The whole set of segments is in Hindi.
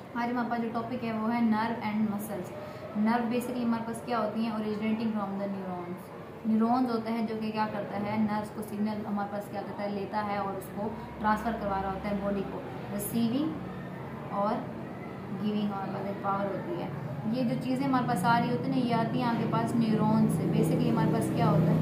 आज हमारे पास जो टॉपिक है वो है nerve and muscles. Nerve basically हमारे पास क्या होती हैं, originating from the neurons. Neurons होता है जो कि क्या करता है, नर्व्स को सिग्नल हमारे पास क्या करता है, लेता है और उसको ट्रांसफ़र करवा रहा होता है बॉडी को। रिसीविंग और गिविंग हमारे पास एक पावर होती है। ये जो चीज़ें हमारे पास आ रही होती है ना, ये आती हैं आपके पास न्यूरॉन से। बेसिकली हमारे पास क्या होता है,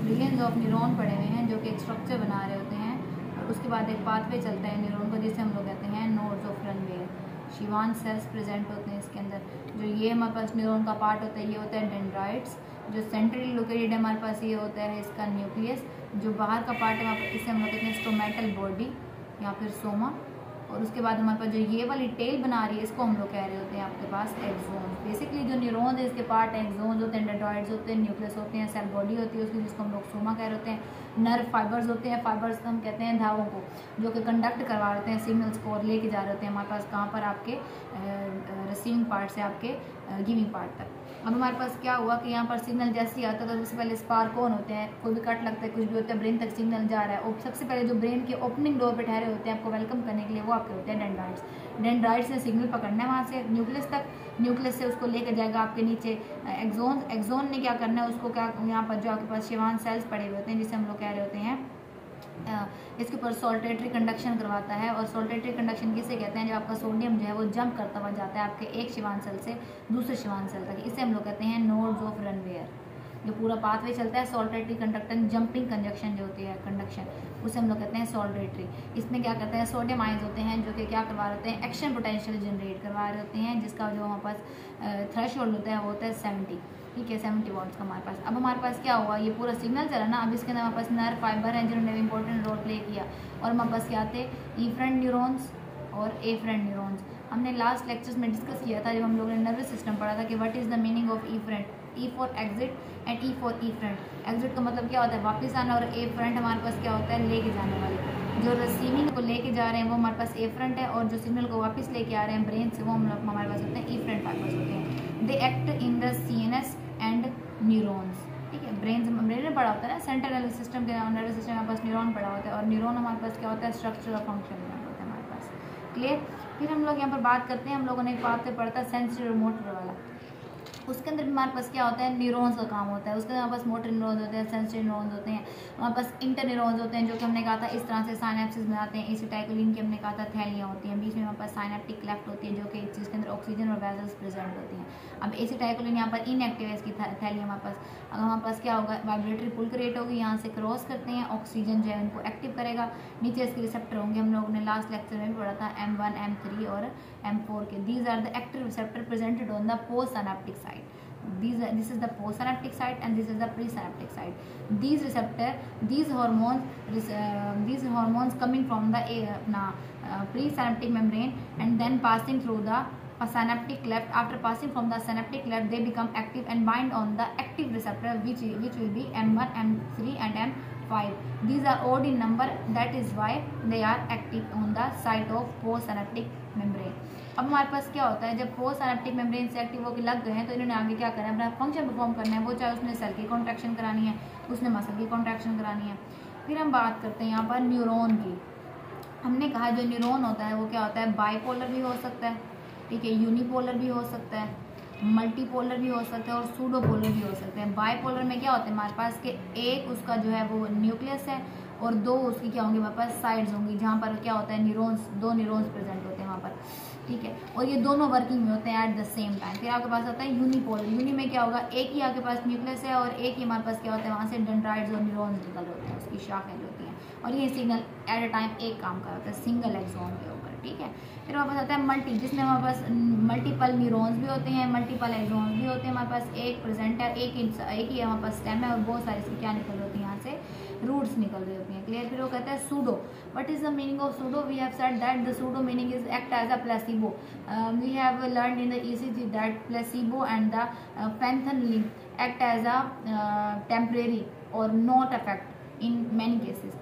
बिलियंस ऑफ न्यूरॉन पड़े हुए हैं जो कि एक स्ट्रक्चर बना रहे होते हैं, और उसके बाद एक पाथवे चलता है न्यूरॉन को, जिसे हम लोग कहते हैं nodes of Ranvier. Schwann cells present होते हैं इसके अंदर। जो ये हमारे पास न्यूरॉन का पार्ट होता है, ये होता है डेंड्राइट्स। जो सेंट्रली लोकेटेड है हमारे पास, ये होता है इसका न्यूक्लियस। जो बाहर का पार्ट है वहाँ पर, इसे हम लोग कहते हैं स्टोमेटल बॉडी या फिर सोमा। और उसके बाद हमारे पास जो ये वाली टेल बना रही है, इसको हम लोग कह रहे होते हैं आपके पास एक्सोन। बेसिकली जो न्यूरॉन है इसके पार्ट हैं, एक्सोन्स होते हैं, डेंड्राइड्स होते हैं, न्यूक्लियस होते हैं, सेल बॉडी होती है उसकी, जिसको हम लोग सोमा कह रहे होते हैं। नर्व फाइबर्स होते हैं, फाइबर्स हम कहते हैं धागों को, जो कि कंडक्ट करवा रहे होते हैं सिग्नल्स को और लेके जा रहे होते हैं हमारे पास कहाँ पर, आपके रिसीविंग पार्ट से आपके गिविंग पार्ट तक। अब हमारे पास क्या हुआ कि यहाँ पर सिग्नल जैसे ही आता है तो सबसे पहले स्पार्क ऑन होते हैं, कोई भी कट लगता है, कुछ भी होता है, ब्रेन तक सिग्नल जा रहा है। और सबसे पहले जो ब्रेन के ओपनिंग डोर पे ठहरे होते हैं आपको वेलकम करने के लिए, वो आपके होते हैं डेंड्राइट्स। डेंड्राइट्स से सिग्नल पकड़ना है वहाँ से न्यूक्लियस तक, न्यूक्लियस से उसको लेकर जाएगा आपके नीचे एक्सोन। एक्सोन ने क्या करना है, उसको क्या यहाँ पर जो आपके पास शिवान सेल्स पड़े हुए होते हैं, जिसे हम लोग कह रहे होते हैं, इसके ऊपर सोल्टेटरी कंडक्शन करवाता है। और सोल्टेटरी कंडक्शन किसे कहते हैं, जब आपका सोडियम जो है वो जंप करता हुआ जाता है आपके एक शिवान सेल से दूसरे शिवान सेल तक, इसे हम लोग कहते हैं नोड्स ऑफ रनवेयर। जो पूरा पाथवे चलता है सोल्टेटरी कंडक्शन, जंपिंग कंजक्शन जो होती है कंडक्शन, उसे हम लोग कहते हैं सोल्टेटरी। इसमें क्या करते हैं, सोडियम आयंस होते हैं जो कि क्या करवा रहे होते हैं, एक्शन पोटेंशियल जनरेट करवा रहे होते हैं, जिसका जो हमारे पास थ्रेशोल्ड होता है वो होता है 70। ठीक है, 70 वॉट्स का हमारे पास। अब हमारे पास क्या हुआ, ये पूरा सिग्नल चला ना, अब इसके अंदर हमारे पास नर्व फाइबर हैं जिन्होंने इंपॉर्टेंट रोल प्ले किया। और हमारे पास क्या थे, इफरेंट न्यूरॉन्स और एफरेंट न्यूरॉन्स। हमने लास्ट लेक्चर्स में डिस्कस किया था जब हम लोगों ने नर्वस सिस्टम पढ़ा था कि what is the meaning of efferent. E for exit and E for efferent. Exit का मतलब क्या होता है, वापस आना, और एफरेंट हमारे पास क्या होता है, लेके जाने वाले। जो रिसीविंग को लेके जा रहे हैं वो हमारे पास एफरेंट है, और जो सिग्नल को वापस लेके आ रहे हैं ब्रेन से, वो हमारे पास होते हैं इफरेंट फाइबर्स होते हैं। They act in the CNS and neurons. ठीक है, ब्रेन में पड़ा होता है ना, सेंट्रल नर्वस सिस्टम के नर्वस सिस्टम हमारे पास न्यूरॉन पड़ा होता है, और न्यूरॉन हमारे पास क्या होता है, स्ट्रक्चर और फंक्शन होता है हमारे पास। क्लियर। फिर हम लोग यहाँ पर बात करते हैं, हम लोगों ने एक बात पे पढ़ता है सेंसरी और मोटर वाला। उसके अंदर भी हमारे पास क्या होता है, न्यूरॉन्स का काम होता है। उसके अंदर हमारे पास मोटर न्यूरॉन्स होते हैं, सेंसरी न्यूरॉन्स होते हैं, हमारे पास इंटर न्यूरॉन्स होते हैं, जो कि हमने कहा था इस तरह से साइनेप्सिस बनाते हैं। एसिटाइकोलिन की हमने कहा था थैलियाँ होती हैं, बीच में हमारे पास साइनेप्टिक क्लेफ्ट होती है, जो कि इस चीज़ के अंदर ऑक्सीजन और वेसल्स प्रेजेंट होती हैं। अब एसिटाइकोलिन यहाँ पर इनएक्टिव है, इसकी थैली हमारे पास। अब हमारे पास क्या होगा, वाइब्रेटरी पुल क्रिएट होगी, यहाँ से क्रॉस करते हैं, ऑक्सीजन जो है उनको एक्टिव करेगा। नीचे इसके रिसेप्टर होंगे, हम लोगों ने लास्ट लेक्चर में भी पढ़ा था M1, M3 और M4 के। These are the active receptor presented on the post synaptic side. This is the postsynaptic side and this is the presynaptic side. These receptor, these hormones coming from the presynaptic membrane and then passing through the synaptic cleft. After passing from the synaptic cleft, they become active and bind on the active receptor, which will be M1, M3 and M5. These are odd in number, that is why they are active on the site of postsynaptic membrane. अब हमारे पास क्या होता है, जब पोस्ट सिनेप्टिक मेम्ब्रेन से एक्टिव होकर लग गए हैं, तो इन्होंने आगे क्या करना है, अपना फंक्शन परफॉर्म करना है। वो चाहे उसने सेल की कॉन्ट्रैक्शन करानी है, उसने मसल की कॉन्ट्रैक्शन करानी है। फिर हम बात करते हैं यहाँ पर न्यूरॉन की। हमने कहा जो न्यूरॉन होता है वो क्या होता है, बाईपोलर भी हो सकता है, ठीक है, यूनिपोलर भी हो सकता है, मल्टीपोलर भी हो सकता है और सूडोपोलर भी हो सकते हैं। बाईपोलर में क्या होता है हमारे पास कि एक उसका जो है वो न्यूक्लियस है और दो उसकी क्या होंगी हमारे पास साइड्स होंगी, जहाँ पर क्या होता है न्यूरॉन्स, दो न्यूरॉन्स प्रेजेंट होते हैं वहाँ पर। ठीक है, और ये दोनों वर्किंग में होते हैं एट द सेम टाइम। फिर आपके पास आता है यूनिपोलर। यूनि में क्या होगा, एक ही आपके पास न्यूक्लियस है और एक ही हमारे पास क्या होता है, वहाँ से डेंड्राइड्स और न्यूरॉन्स निकल होते हैं, उसकी शाखाएं जो होती हैं, और ये सिग्नल एट अ टाइम एक काम कर होता है सिंगल एक्सॉन के ऊपर। ठीक है, फिर हमारे पास आता है मल्टी, जिसमें हमारे पास मल्टीपल न्यूरॉन्स भी होते हैं, मल्टीपल एक्सॉन्स भी होते हैं। हमारे पास एक प्रेजेंट है, एक ही हमारे पास स्टेम है, और बहुत सारी इसकी क्या निकल रही होती है, यहाँ से रूट्स निकल रही होती हैं। क्लियर। फिर वो कहता है pseudo. What is the meaning of pseudo, we have said that the pseudo meaning is act as a placebo. We have learn in the ECG that placebo and the fentanyl act as a temporary और not affect in many cases.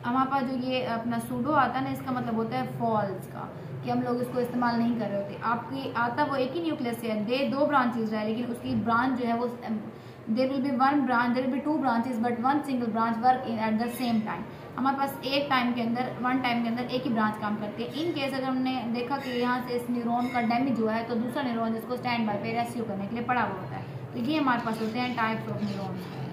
हमारे पास जो ये अपना सूडो आता है ना, इसका मतलब होता है फॉल्स का, कि हम लोग इसको इस्तेमाल नहीं कर रहे होते। आपकी आता वो एक ही न्यूक्लियस से है, दे दो ब्रांचेज है, लेकिन उसकी ब्रांच जो है वो there will be two branches but one single branch work at the same time. हमारे पास एक टाइम के अंदर एक ही ब्रांच काम करती है। इन केस अगर हमने देखा कि यहाँ से इस न्यूरॉन का डैमेज हुआ है तो दूसरा न्यूरॉन जिसको स्टैंड बाय पे रेस्क्यू करने के लिए पड़ा हुआ होता है। तो ये हमारे पास होते हैं टाइप्स ऑफ न्यूरॉन्स।